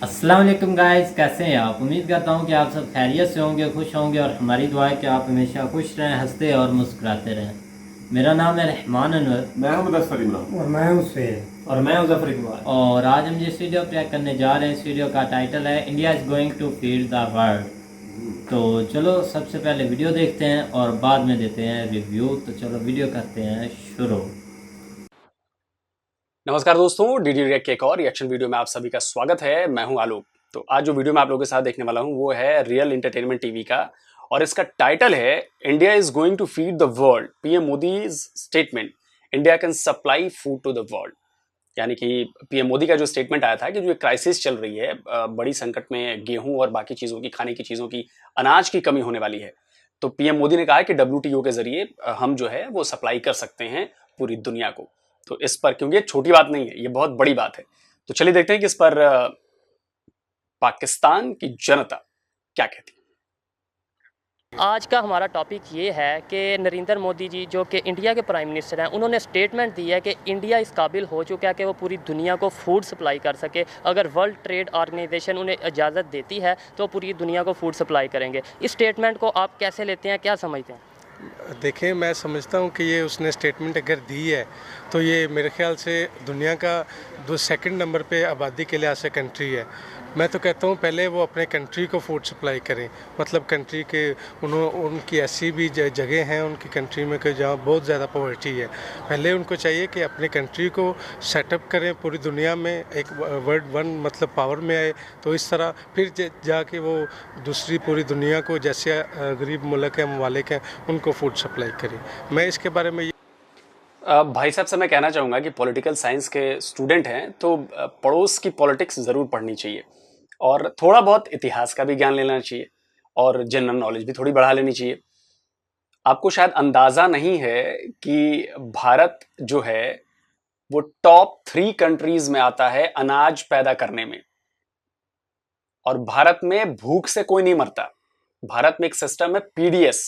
अस्सलाम वालेकुम गाइस, कैसे हैं आप। उम्मीद करता हूं कि आप सब खैरियत से होंगे, खुश होंगे और हमारी दुआ है कि आप हमेशा खुश रहें, हंसते और मुस्कुराते रहें। मेरा नाम है रहमान अनवर। मैं हूं मुदस्सर इमरान। और मैं हूं सैयद। और मैं मुजफ्फर इकबाल। और आज हम जिस वीडियो प्ले करने जा रहे हैं, इस वीडियो का टाइटल है India is going to feed the world. तो चलो सबसे पहले वीडियो देखते हैं और बाद में देते हैं रिव्यू। तो चलो वीडियो करते हैं शुरू। नमस्कार दोस्तों, डीडी रिएक्ट के एक और रिएक्शन वीडियो में आप सभी का स्वागत है। मैं हूं आलोक। तो आज जो वीडियो मैं आप लोगों के साथ देखने वाला हूं वो है रियल एंटरटेनमेंट टीवी का, और इसका टाइटल है India is going to feed the world, PM Modi's statement, India can supply food to the world. यानी कि पीएम मोदी का जो स्टेटमेंट आया था कि जो क्राइसिस चल रही है, बड़ी संकट में गेहूं और बाकी चीज़ों की, खाने की चीज़ों की, अनाज की कमी होने वाली है, तो पीएम मोदी ने कहा कि WTO के जरिए हम जो है वो सप्लाई कर सकते हैं पूरी दुनिया को। तो इस पर, क्योंकि ये छोटी बात नहीं है, ये बहुत बड़ी बात है, तो चलिए देखते हैं कि इस पर पाकिस्तान की जनता क्या कहती है। आज का हमारा टॉपिक ये है कि नरेंद्र मोदी जी जो कि इंडिया के प्राइम मिनिस्टर हैं, उन्होंने स्टेटमेंट दी है कि इंडिया इस काबिल हो चुका है कि वो पूरी दुनिया को फूड सप्लाई कर सके। अगर वर्ल्ड ट्रेड ऑर्गेनाइजेशन उन्हें इजाज़त देती है तो पूरी दुनिया को फूड सप्लाई करेंगे। इस स्टेटमेंट को आप कैसे लेते हैं, क्या समझते हैं? देखें, मैं समझता हूँ कि ये उसने स्टेटमेंट अगर दी है तो ये मेरे ख्याल से दुनिया का सेकंड नंबर पे आबादी के लिहाज से कंट्री है। मैं तो कहता हूँ पहले वो अपने कंट्री को फूड सप्लाई करें, मतलब कंट्री के उनकी ऐसी भी जगह हैं उनकी कंट्री में कि जहाँ बहुत ज़्यादा पॉवर्टी है। पहले उनको चाहिए कि अपने कंट्री को सेटअप करें, पूरी दुनिया में एक वर्ल्ड वन मतलब पावर में आए, तो इस तरह फिर जाके वो दूसरी पूरी दुनिया को, जैसे गरीब मुल्क हैं, ममालिक हैं, उनको फूड सप्लाई करें। मैं इसके बारे में भाई साहब से मैं कहना चाहूँगा कि पॉलिटिकल साइंस के स्टूडेंट हैं तो पड़ोस की पॉलिटिक्स ज़रूर पढ़नी चाहिए, और थोड़ा बहुत इतिहास का भी ज्ञान लेना चाहिए, और जनरल नॉलेज भी थोड़ी बढ़ा लेनी चाहिए। आपको शायद अंदाज़ा नहीं है कि भारत जो है वो टॉप 3 कंट्रीज में आता है अनाज पैदा करने में, और भारत में भूख से कोई नहीं मरता। भारत में एक सिस्टम है PDS,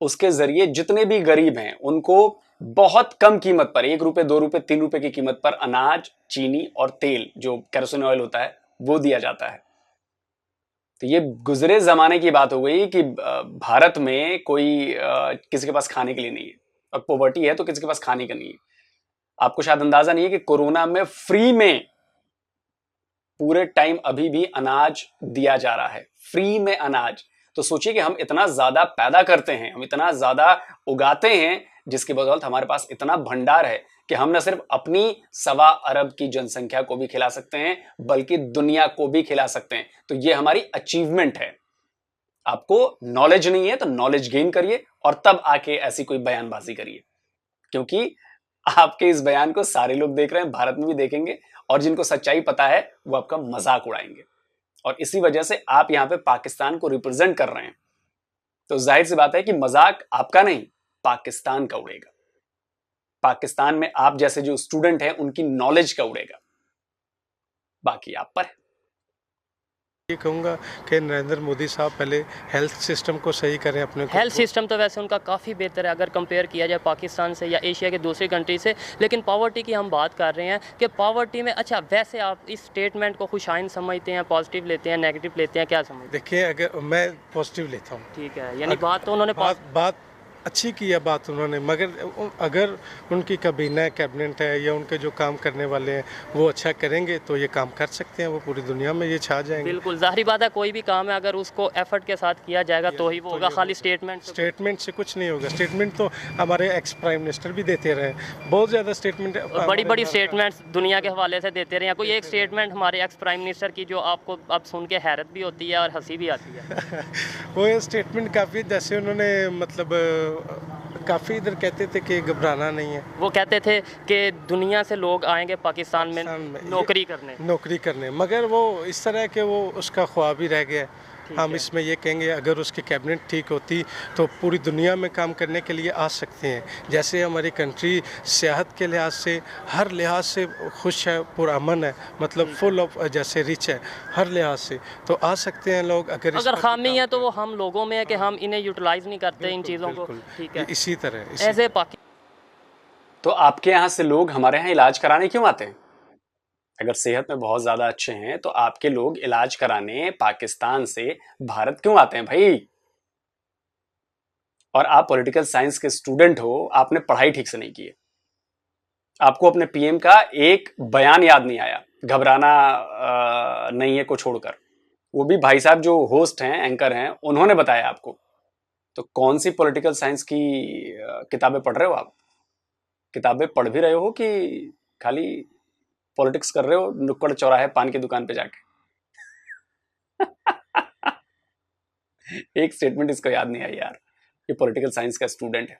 उसके जरिए जितने भी गरीब हैं उनको बहुत कम कीमत पर, 1 रुपए, 2 रुपए, 3 रुपए की कीमत पर अनाज, चीनी और तेल, जो केरोसिन ऑयल होता है, वो दिया जाता है। तो ये गुजरे जमाने की बात हो गई कि भारत में कोई किसी के पास खाने के लिए नहीं है, और पॉवर्टी है तो किसी के पास खाने का नहीं है। आपको शायद अंदाजा नहीं है कि कोरोना में फ्री में पूरे टाइम अभी भी अनाज दिया जा रहा है, फ्री में अनाज। तो सोचिए कि हम इतना ज्यादा पैदा करते हैं, हम इतना ज्यादा उगाते हैं, जिसकी बदौलत हमारे पास इतना भंडार है कि हम न सिर्फ अपनी 1.25 अरब की जनसंख्या को भी खिला सकते हैं, बल्कि दुनिया को भी खिला सकते हैं। तो ये हमारी अचीवमेंट है। आपको नॉलेज नहीं है तो नॉलेज गेन करिए, और तब आके ऐसी कोई बयानबाजी करिए, क्योंकि आपके इस बयान को सारे लोग देख रहे हैं, भारत में भी देखेंगे, और जिनको सच्चाई पता है वो आपका मजाक उड़ाएंगे। और इसी वजह से आप यहां पे पाकिस्तान को रिप्रेजेंट कर रहे हैं, तो जाहिर सी बात है कि मजाक आपका नहीं, पाकिस्तान का उड़ेगा। पाकिस्तान में आप जैसे जो स्टूडेंट हैं उनकी नॉलेज का उड़ेगा। बाकी आप पर है। ये कहूँगा कि नरेंद्र मोदी साहब पहले हेल्थ सिस्टम को सही करें अपने। हेल्थ सिस्टम तो वैसे उनका काफ़ी बेहतर है अगर कंपेयर किया जाए पाकिस्तान से या एशिया के दूसरी कंट्री से, लेकिन पावर्टी की हम बात कर रहे हैं कि पावर्टी में, अच्छा वैसे आप इस स्टेटमेंट को खुशाइन समझते हैं, पॉजिटिव लेते हैं, नेगेटिव लेते हैं, क्या समझते हैं? देखिए, अगर मैं पॉजिटिव लेता हूँ, ठीक है, यानी बात तो उन्होंने बात अच्छी की है बात उन्होंने, मगर अगर उनकी काबीना कैबिनेट है या उनके जो काम करने वाले हैं वो अच्छा करेंगे तो ये काम कर सकते हैं, वो पूरी दुनिया में ये छा जाएंगे। बिल्कुल जाहिर बात है, कोई भी काम है अगर उसको एफर्ट के साथ किया जाएगा तो ही वो होगा, खाली स्टेटमेंट से कुछ नहीं होगा। स्टेटमेंट तो हमारे एक्स प्राइम मिनिस्टर भी देते रहे, बहुत ज़्यादा स्टेटमेंट, बड़ी स्टेटमेंट्स दुनिया के हवाले से देते रहे हैं। कोई एक स्टेटमेंट हमारे एक्स प्राइम मिनिस्टर की जो आपको अब सुन के हैरत भी होती है और हंसी भी आती है? वो स्टेटमेंट काफ़ी, जैसे उन्होंने मतलब काफ़ी इधर कहते थे कि घबराना नहीं है। वो कहते थे कि दुनिया से लोग आएंगे पाकिस्तान में नौकरी करने, मगर वो इस तरह के वो उसका ख्वाब ही रह गया। हम इसमें ये कहेंगे अगर उसकी कैबिनेट ठीक होती तो पूरी दुनिया में काम करने के लिए आ सकते हैं। जैसे हमारी कंट्री सियाहत के लिहाज से हर लिहाज से खुश है, पुरअमन है, मतलब फुल ऑफ जैसे रिच है हर लिहाज से, तो आ सकते हैं लोग अगर इस अगर पर खामी काम है तो करें। वो हम लोगों में है कि हम इन्हें यूटिलाइज नहीं करते इन चीज़ों को। बिल्कुल, ठीक है, इसी तरह ऐसे पाकि तो आपके यहाँ से लोग हमारे यहाँ इलाज कराने क्यों आते हैं? अगर सेहत में बहुत ज्यादा अच्छे हैं तो आपके लोग इलाज कराने पाकिस्तान से भारत क्यों आते हैं भाई? और आप पॉलिटिकल साइंस के स्टूडेंट हो, आपने पढ़ाई ठीक से नहीं की है। आपको अपने पीएम का एक बयान याद नहीं आया, घबराना नहीं है को छोड़कर। वो भी भाई साहब जो होस्ट हैं, एंकर हैं, उन्होंने बताया आपको। तो कौन सी पॉलिटिकल साइंस की किताबें पढ़ रहे हो आप? किताबें पढ़ भी रहे हो कि खाली पॉलिटिक्स कर रहे हो नुक्कड़ चौराहे पान की दुकान पे जाके? एक स्टेटमेंट इसको याद नहीं आई यार, ये पॉलिटिकल साइंस का स्टूडेंट है।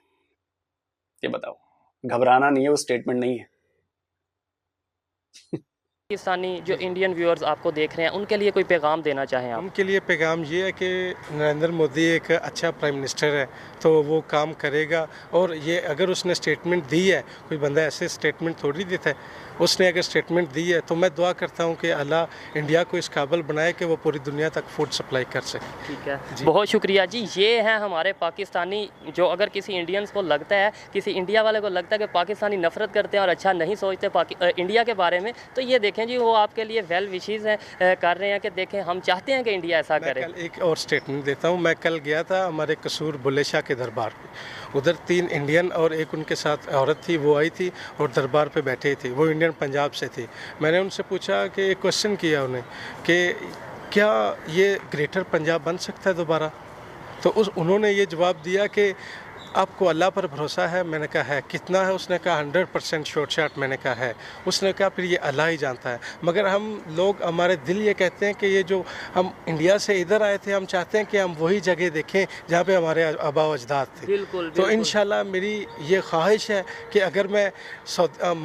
ये बताओ, घबराना नहीं है वो स्टेटमेंट नहीं है। पाकिस्तानी जो इंडियन व्यूअर्स आपको देख रहे हैं उनके लिए कोई पैगाम देना चाहें आप? उनके लिए पैगाम ये है कि नरेंद्र मोदी एक अच्छा प्राइम मिनिस्टर है, तो वो काम करेगा। और ये अगर उसने स्टेटमेंट दी है, कोई बंदा ऐसे स्टेटमेंट थोड़ी देता है, उसने अगर स्टेटमेंट दी है तो मैं दुआ करता हूँ कि अल्लाह इंडिया को इस काबिल बनाए कि वो पूरी दुनिया तक फूड सप्लाई कर सके। ठीक है, बहुत शुक्रिया जी। ये हैं हमारे पाकिस्तानी, जो अगर किसी इंडियंस को लगता है, किसी इंडिया वाले को लगता है कि पाकिस्तानी नफरत करते हैं और अच्छा नहीं सोचते इंडिया के बारे में, तो ये देखें जी, वो आपके लिए वेल विशेज़ हैं, कर रहे हैं कि देखें हम चाहते हैं कि इंडिया ऐसा करे। कल एक और स्टेटमेंट देता हूँ। मैं कल गया था हमारे कसूर बुल्ले शाह के दरबार पे, उधर 3 इंडियन और एक उनके साथ औरत थी, वो आई थी और दरबार पे बैठे थे। वो इंडियन पंजाब से थी। मैंने उनसे पूछा कि एक क्वेश्चन किया उन्हें कि क्या ये ग्रेटर पंजाब बन सकता है दोबारा? तो उन्होंने ये जवाब दिया कि आपको अल्लाह पर भरोसा है? मैंने कहा है। कितना है? उसने कहा 100% शॉर्ट शॉट। मैंने कहा है। उसने कहा फिर ये अल्लाह ही जानता है। मगर हम लोग, हमारे दिल ये कहते हैं कि ये जो हम इंडिया से इधर आए थे, हम चाहते हैं कि हम वही जगह देखें जहाँ पे हमारे आबा व अजदाद थे। बिल्कुल, तो इंशाल्लाह मेरी ये ख्वाहिश है कि अगर मैं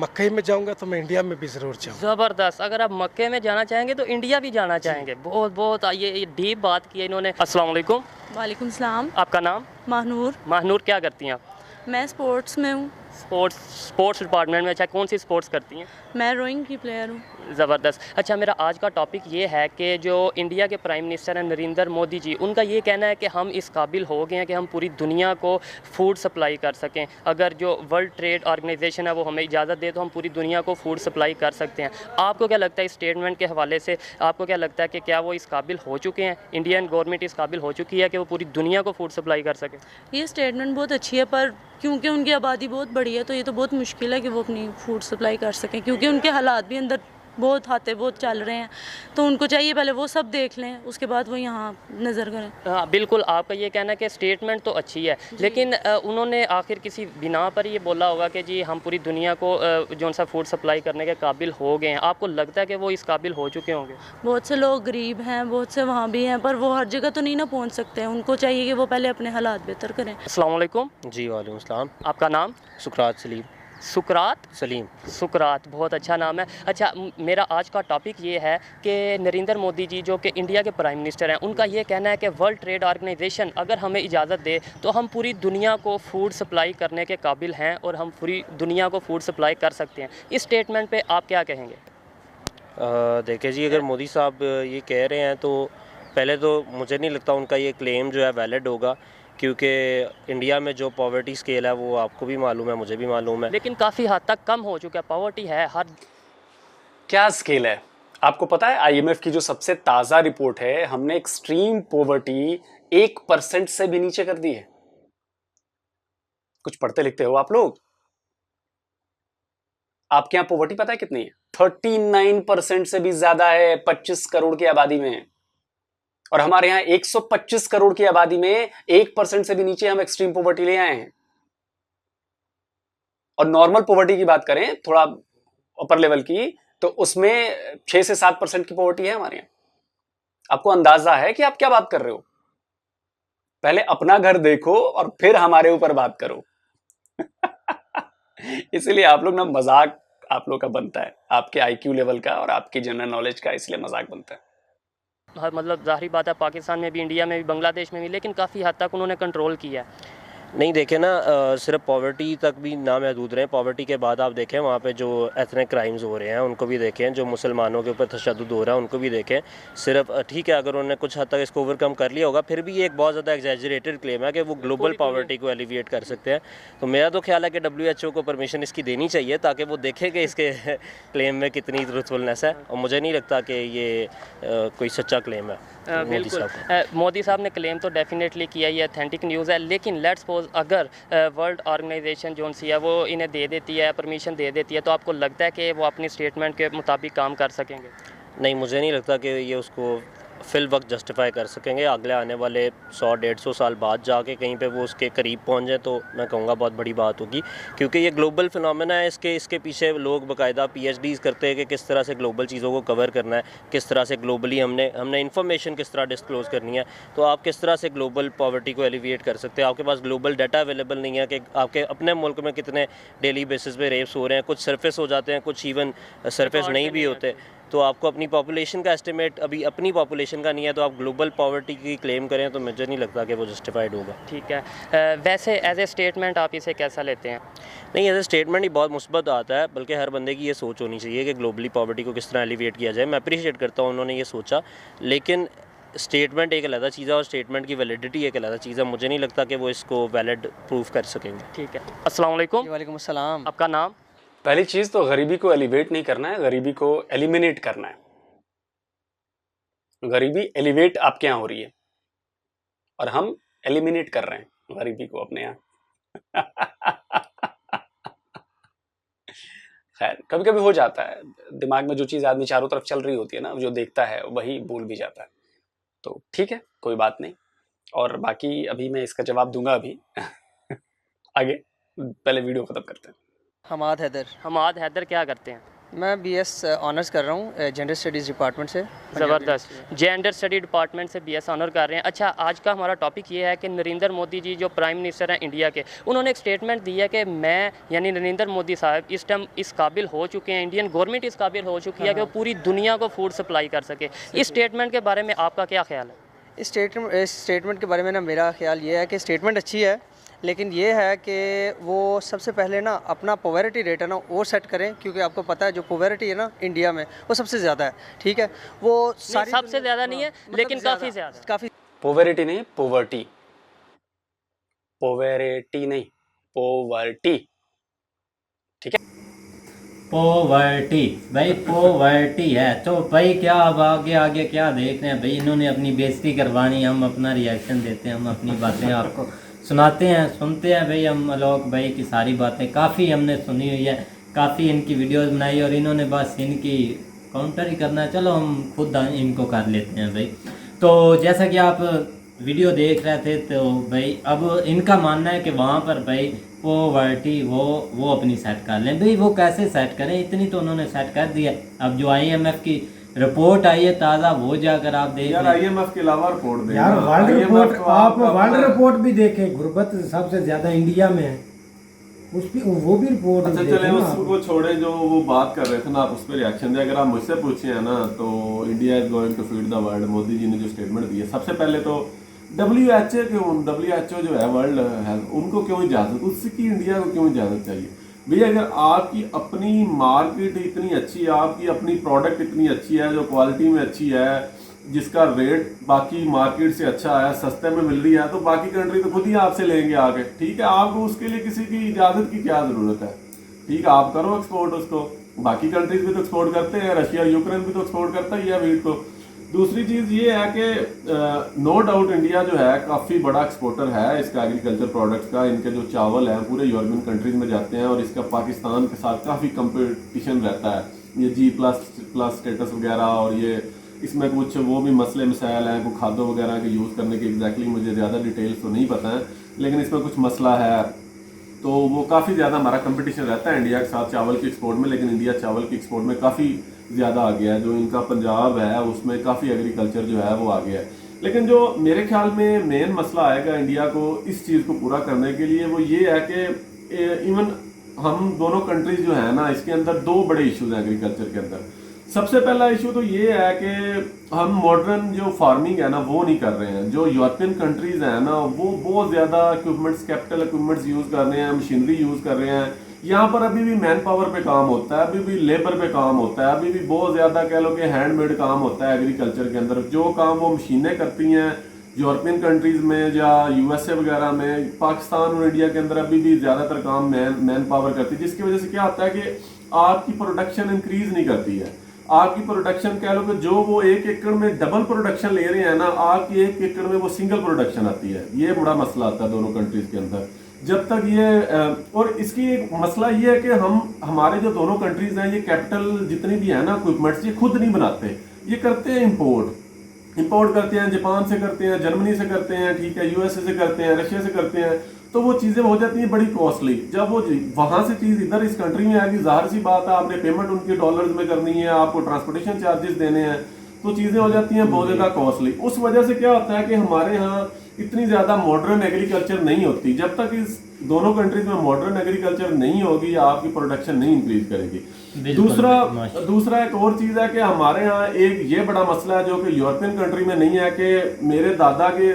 मक्के में जाऊँगा तो मैं इंडिया में भी ज़रूर जाऊँ। ज़बरदस्त। अगर आप मक्के में जाना चाहेंगे तो इंडिया भी जाना चाहेंगे। बहुत बहुत ये डीप बात की है इन्होंने। अस्सलाम वालेकुम। वालेकुम सलाम। आपका नाम? महानूर। महानूर, क्या करती हैं आप? मैं स्पोर्ट्स में हूँ। स्पोर्ट्स डिपार्टमेंट में। अच्छा, कौन सी स्पोर्ट्स करती हैं? मैं रोइंग की प्लेयर हूँ। ज़बरदस्त। अच्छा, मेरा आज का टॉपिक ये है कि जो इंडिया के प्राइम मिनिस्टर हैं नरेंद्र मोदी जी, उनका ये कहना है कि हम इस काबिल हो गए हैं कि हम पूरी दुनिया को फूड सप्लाई कर सकें। अगर जो वर्ल्ड ट्रेड ऑर्गेनाइजेशन है वो हमें इजाज़त दे तो हम पूरी दुनिया को फूड सप्लाई कर सकते हैं। आपको क्या लगता है इस स्टेटमेंट के हवाले से? आपको क्या लगता है कि क्या वो इस काबिल हो चुके हैं, इंडियन गवर्नमेंट इस काबिल हो चुकी है कि वो पूरी दुनिया को फूड सप्लाई कर सके? ये स्टेटमेंट बहुत अच्छी है, पर क्योंकि उनकी आबादी बहुत बड़ी है तो ये तो बहुत मुश्किल है कि वो अपनी फूड सप्लाई कर सकें, क्योंकि उनके हालात भी अंदर बहुत हाथे बहुत चल रहे हैं। तो उनको चाहिए पहले वो सब देख लें, उसके बाद वो यहाँ नज़र करें। हाँ बिल्कुल, आपका ये कहना है कि स्टेटमेंट तो अच्छी है, लेकिन उन्होंने आखिर किसी बिना पर ये बोला होगा कि जी हम पूरी दुनिया को जो सा फूड सप्लाई करने के काबिल हो गए हैं। आपको लगता है कि वो इस काबिल हो चुके होंगे? बहुत से लोग गरीब हैं, बहुत से वहाँ भी हैं, पर वो हर जगह तो नहीं ना पहुँच सकते हैं। उनको चाहिए कि वो पहले अपने हालात बेहतर करें। अस्सलाम वालेकुम। जी वालेकुम सलाम। आपका नाम? सुकरात सलीम। सुकरात सलीम। सुकरात, बहुत अच्छा नाम है। अच्छा, मेरा आज का टॉपिक ये है कि नरेंद्र मोदी जी जो कि इंडिया के प्राइम मिनिस्टर हैं, उनका ये कहना है कि वर्ल्ड ट्रेड ऑर्गेनाइजेशन अगर हमें इजाज़त दे तो हम पूरी दुनिया को फूड सप्लाई करने के काबिल हैं और हम पूरी दुनिया को फूड सप्लाई कर सकते हैं। इस स्टेटमेंट पे आप क्या कहेंगे? देखिए जी, अगर मोदी साहब ये कह रहे हैं तो पहले तो मुझे नहीं लगता उनका ये क्लेम जो है वैलिड होगा, क्योंकि इंडिया में जो पॉवर्टी स्केल है वो आपको भी मालूम है, मुझे भी मालूम है। लेकिन काफ़ी हद तक कम हो चुका है, पॉवर्टी है हर। क्या स्केल है आपको पता है? आईएमएफ की जो सबसे ताजा रिपोर्ट है, हमने एक्सट्रीम पॉवर्टी 1% से भी नीचे कर दी है। कुछ पढ़ते लिखते हो आप लोग? आपके यहां पॉवर्टी पता है कितनी है? 39% से भी ज्यादा है 25 करोड़ की आबादी में। और हमारे यहां 125 करोड़ की आबादी में 1% से भी नीचे हम एक्सट्रीम पॉवर्टी ले आए हैं। और नॉर्मल पॉवर्टी की बात करें, थोड़ा अपर लेवल की, तो उसमें 6 से 7% की पॉवर्टी है हमारे यहां। आपको अंदाजा है कि आप क्या बात कर रहे हो? पहले अपना घर देखो और फिर हमारे ऊपर बात करो। इसलिए आप लोग ना, मजाक आप लोग का बनता है, आपके आईक्यू लेवल का और आपकी जनरल नॉलेज का, इसलिए मजाक बनता है। मतलब ज़ाहिर बात है पाकिस्तान में भी, इंडिया में भी, बांग्लादेश में भी, लेकिन काफ़ी हद तक उन्होंने कंट्रोल किया है। नहीं देखें ना, सिर्फ पॉवर्टी तक भी ना महदूद रहे। पॉवर्टी के बाद आप देखें वहाँ पे जो एथनिक क्राइम्स हो रहे हैं उनको भी देखें, जो मुसलमानों के ऊपर तशद्दुद हो रहा है उनको भी देखें। सिर्फ ठीक है, अगर उन्होंने कुछ हद तक इसको ओवरकम कर लिया होगा, फिर भी ये एक बहुत ज़्यादा एग्जैजरेटेड क्लेम है कि वो ग्लोबल पॉवर्टी को एलिविएट कर सकते हैं। तो मेरा तो ख्याल है कि WHO को परमिशन इसकी देनी चाहिए ताकि वो देखें कि इसके क्लेम में कितनी ट्रूथफुलनेस है, और मुझे नहीं लगता कि ये कोई सच्चा क्लेम है मोदी साहब का। मोदी साहब ने क्लेम तो डेफिनेटली किया, ये अथेंटिक न्यूज़ है, लेकिन लेट्स सपोज अगर वर्ल्ड ऑर्गेनाइजेशन जो सी है वो इन्हें दे देती है, परमिशन दे देती है, तो आपको लगता है कि वो अपनी स्टेटमेंट के मुताबिक काम कर सकेंगे? नहीं, मुझे नहीं लगता कि ये उसको फिल वक्त जस्टिफाई कर सकेंगे। अगले आने वाले 100-150 साल बाद जाके कहीं पे वो उसके करीब पहुंच जाए तो मैं कहूँगा बहुत बड़ी बात होगी, क्योंकि ये ग्लोबल फिनोमेना है। इसके पीछे लोग बाकायदा PhDs करते हैं कि किस तरह से ग्लोबल चीज़ों को कवर करना है, किस तरह से ग्लोबली हमने इन्फॉर्मेशन किस तरह डिस्क्लोज़ करनी है। तो आप किस तरह से ग्लोबल पॉवर्टी को एलिविएट कर सकते हैं? आपके पास ग्लोबल डाटा अवेलेबल नहीं है कि आपके अपने मुल्क में कितने डेली बेसिस पे रेप्स हो रहे हैं। कुछ सरफेस हो जाते हैं, कुछ इवन सरफेस नहीं भी होते। तो आपको अपनी पॉपुलेशन का एस्टिमेट अभी अपनी पॉपुलेशन का नहीं है, तो आप ग्लोबल पॉवर्टी की क्लेम करें तो मुझे नहीं लगता कि वो जस्टिफाइड होगा। ठीक है, वैसे एज ए स्टेटमेंट आप इसे कैसा लेते हैं? नहीं, एज ए स्टेटमेंट ही बहुत मुस्बत आता है, बल्कि हर बंदे की ये सोच होनी चाहिए कि ग्लोबली पॉवर्टी को किस तरह एलिविएट किया जाए। मैं अप्रिशिएट करता हूँ उन्होंने ये सोचा, लेकिन स्टेटमेंट एक अलग चीज़ है और स्टेटमेंट की वैलिडिटी एक अलग चीज़ है। मुझे नहीं लगता कि वो इसको वैलिड प्रूफ कर सकेंगे। ठीक है, अस्सलाम वालेकुम। वालेकुम अस्सलाम। आपका नाम? पहली चीज़ तो गरीबी को एलिवेट नहीं करना है, गरीबी को एलिमिनेट करना है। गरीबी एलिवेट आपके यहाँ हो रही है और हम एलिमिनेट कर रहे हैं गरीबी को अपने यहाँ। खैर, कभी कभी हो जाता है, दिमाग में जो चीज़ आदमी चारों तरफ चल रही होती है ना, जो देखता है वही भूल भी जाता है। तो ठीक है, कोई बात नहीं। और बाकी अभी मैं इसका जवाब दूंगा अभी। आगे, पहले वीडियो खत्म करते हैं। हमाद हैदर क्या करते हैं? मैं BS ऑनर्स कर रहा हूँ जेंडर स्टडीज़ डिपार्टमेंट से। ज़बरदस्त, जेंडर स्टडी डिपार्टमेंट से BS ऑनर कर रहे हैं। अच्छा, आज का हमारा टॉपिक ये है कि नरेंद्र मोदी जी जो प्राइम मिनिस्टर हैं इंडिया के, उन्होंने एक स्टेटमेंट दी है कि मैं यानी नरेंद्र मोदी साहब इस टाइम इस काबिल हो चुके हैं, इंडियन गवर्नमेंट इस काबिल हो चुकी है कि वो पूरी दुनिया को फूड सप्लाई कर सके। इस स्टेटमेंट के बारे में आपका क्या ख्याल है? इस स्टेटमेंट के बारे में ना मेरा ख्याल ये है कि स्टेटमेंट अच्छी है, लेकिन ये है कि वो सबसे पहले ना अपना पॉवर्टी रेट है ना वो सेट करें, क्योंकि आपको पता है जो पॉवर्टी है ना इंडिया में वो सबसे ज़्यादा है। ठीक है, वो सारी सबसे ज़्यादा नहीं है, लेकिन काफ़ी ज़्यादा, काफ़ी। पोवेरिटी नहीं, पोवर्टी। पोवेरिटी नहीं, पोवर्टी। ठीक है, पोवर्टी भाई, पोवर्टी है। तो भाई क्या अब आगे आगे क्या देख रहे हैं भाई, इन्होंने अपनी बेइज्जती करवानी, हम अपना रिएक्शन देते हैं, हम अपनी बातें आपको सुनाते हैं, सुनते हैं भाई। हम आलोक भाई की सारी बातें काफ़ी हमने सुनी हुई है, काफ़ी इनकी वीडियोस बनाई, और इन्होंने बस इनकी काउंटर ही करना है। चलो हम खुद इनको कर लेते हैं भाई। तो जैसा कि आप वीडियो देख रहे थे, तो भाई अब इनका मानना है कि वहाँ पर भाई पॉवर्टी वो अपनी सेट कर लें। भाई वो कैसे सेट करें, इतनी तो उन्होंने सेट कर दी है। अब जो IMF की रिपोर्ट आई है ताज़ा, वो जाकर आप देख यार, IMF के अलावा रिपोर्ट दें यार, वर्ल्ड रिपोर्ट, आप वर्ल्ड रिपोर्ट भी देखें, गुर्बत सबसे ज्यादा इंडिया में है, उस भी वो भी रिपोर्ट। अच्छा चले, उसको छोड़े, जो वो बात कर रहे थे ना, आप उस पर रिएक्शन दें। अगर आप मुझसे पूछे हैं ना, तो India is going to feed the world, Modi ji ने जो स्टेटमेंट दी है, सबसे पहले तो WHO जो है वर्ल्ड हेल्थ, उनको क्यों इजाज़त, उसकी इंडिया को क्यों इजाज़त चाहिए भैया? अगर आपकी अपनी मार्केट इतनी अच्छी है, आपकी अपनी प्रोडक्ट इतनी अच्छी है, जो क्वालिटी में अच्छी है, जिसका रेट बाकी मार्केट से अच्छा है, सस्ते में मिल रही है, तो बाकी कंट्री तो खुद ही आपसे लेंगे आके। ठीक है, आपको उसके लिए किसी की इजाज़त की क्या ज़रूरत है? ठीक है, आप करो एक्सपोर्ट उसको, बाकी कंट्रीज भी तो एक्सपोर्ट करते हैं, रशिया यूक्रेन भी तो एक्सपोर्ट करता ही है वीट को। दूसरी चीज़ ये है कि नो डाउट इंडिया जो है काफ़ी बड़ा एक्सपोर्टर है इसका एग्रीकल्चर प्रोडक्ट्स का। इनके जो चावल हैं पूरे यूरोपियन कंट्रीज में जाते हैं, और इसका पाकिस्तान के साथ काफ़ी कंपटीशन रहता है। ये G+ स्टेटस वगैरह, और ये इसमें कुछ वो भी मसले मसाइल हैं, कुछ खादों वगैरह के यूज़ करने के एग्जैक्टली मुझे ज़्यादा डिटेल्स तो नहीं पता है, लेकिन इसमें कुछ मसला है। तो वो काफ़ी ज़्यादा हमारा कंपटीशन रहता है इंडिया के साथ चावल की एक्सपोर्ट में, लेकिन इंडिया चावल की एक्सपोर्ट में काफ़ी ज़्यादा आ गया है। जो इनका पंजाब है उसमें काफ़ी एग्रीकल्चर जो है वो आ गया है। लेकिन जो मेरे ख्याल में मेन मसला आएगा इंडिया को इस चीज़ को पूरा करने के लिए, वो ये है कि इवन हम दोनों कंट्रीज जो है ना, इसके अंदर दो बड़े इश्यूज हैं एग्रीकल्चर के अंदर। सबसे पहला इशू तो ये है कि हम मॉडर्न जो फार्मिंग है ना वो नहीं कर रहे हैं। जो यूरोपियन कंट्रीज हैं ना वो बहुत ज़्यादा इक्विपमेंट्स, कैपिटल इक्विपमेंट्स यूज़ कर रहे हैं, मशीनरी यूज़ कर रहे हैं। यहाँ पर अभी भी मैन पावर पे काम होता है, अभी भी लेबर पे काम होता है, अभी भी बहुत ज़्यादा कह लो कि हैंडमेड काम होता है एग्रीकल्चर के अंदर। जो काम वो मशीनें करती हैं यूरोपियन कंट्रीज़ में या यूएसए वगैरह में, पाकिस्तान और इंडिया के अंदर अभी भी ज़्यादातर काम मैन पावर करती है, जिसकी वजह से क्या होता है कि आपकी प्रोडक्शन इंक्रीज़ नहीं करती है। आपकी प्रोडक्शन कह लो कि जो वो 1 एकड़ में डबल प्रोडक्शन ले रहे हैं ना, आपकी 1 एकड़ में वो सिंगल प्रोडक्शन आती है। ये बड़ा मसला आता है दोनों कंट्रीज के अंदर। जब तक ये और इसकी एक मसला ये है कि हमारे जो दोनों कंट्रीज हैं, ये कैपिटल जितनी भी है ना इक्विपमेंट्स, ये खुद नहीं बनाते, ये करते हैं इंपोर्ट करते हैं, जापान से करते हैं, जर्मनी से करते हैं, ठीक है, यूएसए से करते हैं, रशिया से करते हैं। तो वो चीज़ें हो जाती हैं बड़ी कॉस्टली। जब वो वहाँ से चीज़ इधर इस कंट्री में आएगी, जाहिर सी बात है आपने पेमेंट उनके डॉलर्स में करनी है, आपको ट्रांसपोर्टेशन चार्जेस देने हैं, तो चीज़ें हो जाती हैं बहुत ज़्यादा कॉस्टली। उस वजह से क्या होता है कि हमारे यहाँ इतनी ज़्यादा मॉडर्न एग्रीकल्चर नहीं होती। जब तक इस दोनों कंट्रीज में मॉडर्न एग्रीकल्चर नहीं होगी, आपकी प्रोडक्शन नहीं इंक्रीज करेगी। दूसरा एक और चीज़ है कि हमारे यहाँ एक ये बड़ा मसला है जो कि यूरोपियन कंट्री में नहीं है कि मेरे दादा के,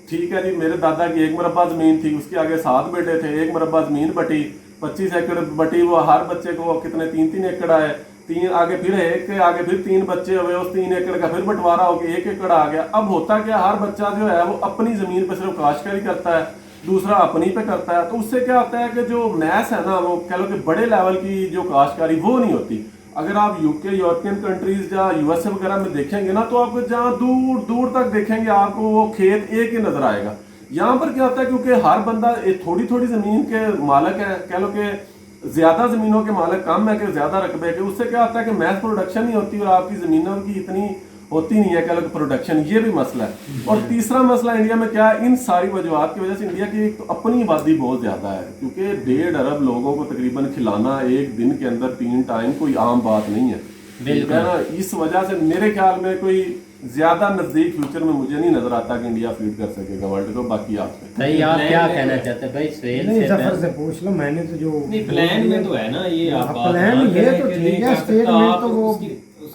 ठीक है जी, मेरे दादा की 1 मुरब्बा ज़मीन थी, उसके आगे 7 बेटे थे, 1 मुरब्बा ज़मीन बटी, 25 एकड़ बटी, वो हर बच्चे को कितने 3-3 एकड़ आए, 3 आगे फिर 1 आगे फिर 3 बच्चे हुए, उस 3 एकड़ का फिर बंटवारा हो गया, 1 एकड़ आ गया। अब होता क्या, हर बच्चा जो है वो अपनी ज़मीन पर सिर्फ काश्तकारी करता है, दूसरा अपनी पे करता है। तो उससे क्या होता है कि जो मैस है ना, वो कह लो कि बड़े लेवल की जो काश्तकारी वो नहीं होती। अगर आप यूके, यूरोपियन कंट्रीज या यूएसए वगैरह में देखेंगे ना, तो आपको जहाँ दूर दूर तक देखेंगे आपको वो खेत एक ही नजर आएगा। यहाँ पर क्या होता है, क्योंकि हर बंदा थोड़ी थोड़ी जमीन के मालिक है, कह लो कि ज्यादा जमीनों के मालिक कम है कि ज्यादा रकबे के, उससे क्या होता है कि मैथ प्रोडक्शन नहीं होती और आपकी जमीनों की इतनी होती नहीं है, कह लो कि प्रोडक्शन। ये भी मसला है। और तीसरा मसला इंडिया में क्या है, इन सारी वजूहत की वजह से इंडिया की एक तो अपनी आबादी बहुत ज्यादा है, क्योंकि 1.5 अरब लोगों को तकरीबन खिलाना एक दिन के अंदर 3 टाइम कोई आम बात नहीं है, ठीक है ना। इस वजह से मेरे ख्याल में कोई ज्यादा नजदीक फ्यूचर में मुझे नहीं नजर आता कि इंडिया फीड कर सकेगा वर्ल्ड को। बाकी आप भाई आप क्या कहना चाहते हैं? भाई नहीं, सफर से पूछ लो, मैंने तो जो नहीं प्लान में तो है ना ये, आप प्लान ये तो ठीक है, स्टेटमेंट तो वो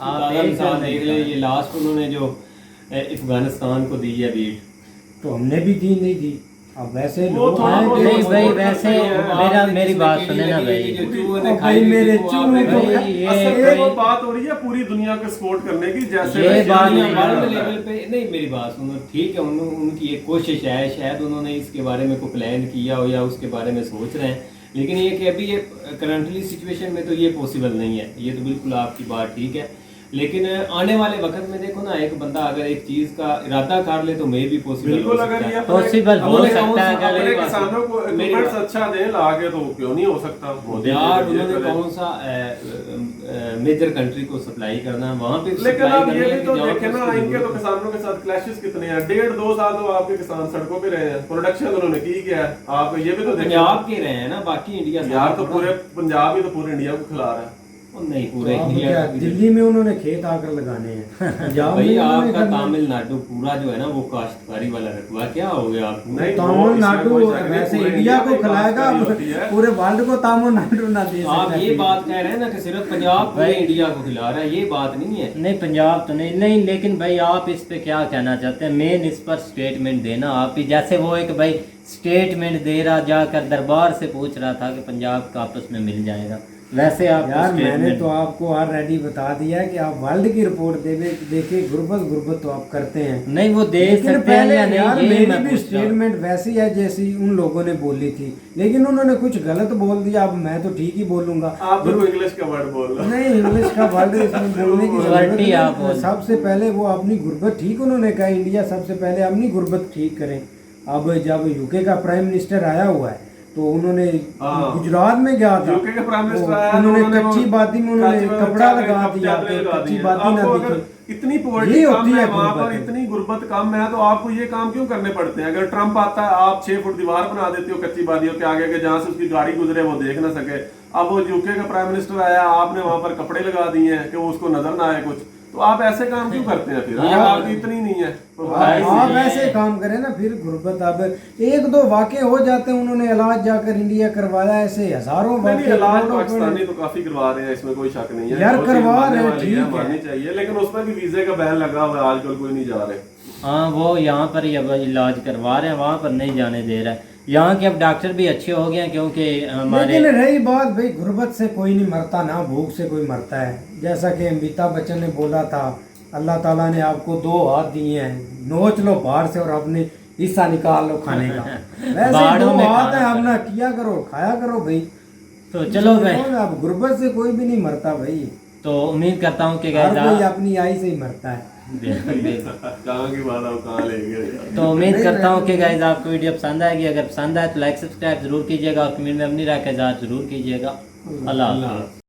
आप एक साल देख ले, ये लास्ट उन्होंने जो अफगानिस्तान को दी है बीट, तो हमने भी दी नहीं दी। अब वैसे लोग नहीं भाई, वैसे मेरी बात सुने ना भाई, मेरे चूहे को ये वो बात हो रही है पूरी दुनिया को सपोर्ट करने की, जैसे ये बात वर्ल्ड लेवल पे नहीं। मेरी बात सुनो, ठीक है, उनकी एक कोशिश है, शायद उन्होंने इसके बारे में कोई प्लान किया हो या उसके बारे में सोच रहे हैं, लेकिन ये कि अभी ये करंटली सिचुएशन में तो ये पॉसिबल नहीं है। ये तो बिल्कुल आपकी बात ठीक है, लेकिन आने वाले वक्त में देखो ना, एक बंदा अगर एक चीज का इरादा कर ले तो मे भी पॉसिबल हो सकता है, पॉसिबल हो सकता है। अगर किसानों को इक्विपमेंट्स अच्छा दें लाके तो क्यों नहीं हो सकता यार। उन्होंने कौन सा मेजर कंट्री को सप्लाई करना है वहाँ पे, लेकिन आप ये भी तो देखें ना, इनके तो किसानों के साथ क्लैशेस कितने हैं। 1.5-2 साल तो आपके किसान सड़कों पे रहे हैं, प्रोडक्शन उन्होंने की क्या है, आप ये भी तो पंजाब के रहे हैं ना, बाकी इंडिया यार तो पूरे पंजाब ही तो पूरे इंडिया को खिला रहा है। नहीं पूरे इंडिया, दिल्ली में उन्होंने खेत आकर लगाने हैं। भाई आपका तमिलनाडु पूरा जो है ना वो काश्तकारी वाला रखवा, क्या हो गया आपको? तमिलनाडु वैसे इंडिया को खिलाएगा, पूरे वर्ल्ड को तमिलनाडु ना दे। आप ये बात कह रहे हैं ना कि सिर्फ पंजाब पूरे इंडिया को खिला रहा है, ये बात नहीं है। नहीं पंजाब तो नहीं, लेकिन भाई आप इस पे क्या कहना चाहते हैं? मेन इस पर स्टेटमेंट देना आप ही, जैसे वो एक भाई स्टेटमेंट दे रहा, जाकर दरबार से पूछ रहा था कि पंजाब का आपस में मिल जाएगा, वैसे आप यार मैंने तो आपको ऑलरेडी बता दिया है कि आप वर्ल्ड की रिपोर्ट देखिए, गुर्बत तो आप करते हैं। नहीं वो दे सकते हैं या नहीं, यार मेरी भी स्टेटमेंट वैसी है जैसी उन लोगों ने बोली थी, लेकिन उन्होंने कुछ गलत बोल दिया। अब मैं तो ठीक ही बोलूंगा। आप तो इंग्लिश का वर्ड बोल रहे हो। नहीं, इंग्लिश का वर्ड इसमें बोलने की जरूरत नहीं। सबसे पहले वो अपनी गुर्बत ठीक, उन्होंने कहा इंडिया सबसे पहले अपनी गुर्बत ठीक करें। अब जब यूके का प्राइम मिनिस्टर आया हुआ है तो उन्होंने गुजरात में गया था, यूके का प्राइम मिनिस्टर आया, उन्होंने कच्ची बाती में उन्होंने कपड़ा लगा दिया, कच्ची बाती ना दिखे। इतनी पॉवर्टी कम है वहाँ पर, इतनी गुर्बत कम है, तो आपको ये काम क्यों करने पड़ते हैं? अगर ट्रम्प आता है, आप 6 फुट दीवार बना देते हो कच्ची बातियों के आगे के, जहाँ से उसकी गाड़ी गुजरे वो देख ना सके। अब वो यूके का प्राइम मिनिस्टर आया, आपने वहाँ पर कपड़े लगा दिए हैं कि वो उसको नजर ना आए कुछ, तो आप ऐसे काम क्यों करते हैं फिर? अगर आपकी इतनी नहीं है तो आप ऐसे काम करें ना, फिर गुर्बत अब 1-2 वाक़े हो जाते हैं, उन्होंने इलाज जाकर इंडिया करवाया, ऐसे हज़ारों नहीं, इलाज पाकिस्तानी तो काफी करवा रहे हैं, इसमें कोई शक नहीं है यार, वो चीज़ करवा मानने रहे हैं, वाली है, ठीक है। माननी चाहिए, लेकिन उसमें भी वीजे का बैन लगा हुआ है, आजकल कोई नहीं जा रहे। हाँ, वो यहाँ पर ही अब इलाज करवा रहे हैं, वहाँ पर नहीं जाने दे रहा है। यहाँ के अब डॉक्टर भी अच्छे हो गए हैं, क्योंकि हमारे लेकिन रही बात भाई, गुर्बत से कोई नहीं मरता, ना भूख से कोई मरता है। जैसा कि अमिताभ बच्चन ने बोला था, अल्लाह ताला ने आपको 2 हाथ दिए हैं, नोच लो बाहर से और अपने हिस्सा निकाल लो खाने का। वैसे 2 हाथ है, अपना किया करो, खाया करो भाई। तो चलो भाई, अब गुर्बत से कोई भी नहीं मरता भाई, तो उम्मीद करता हूँ कि हर गाइस कोई अपनी आई से ही मरता है। कहाँ की बात आप कहाँ ले गए? तो उम्मीद करता हूँ कि गाइस आपको वीडियो पसंद आएगी। अगर पसंद आए तो लाइक सब्सक्राइब जरूर कीजिएगा और कमेंट में अपनी राय का इज़हार जरूर कीजिएगा। अल्लाह हाफ़िज़।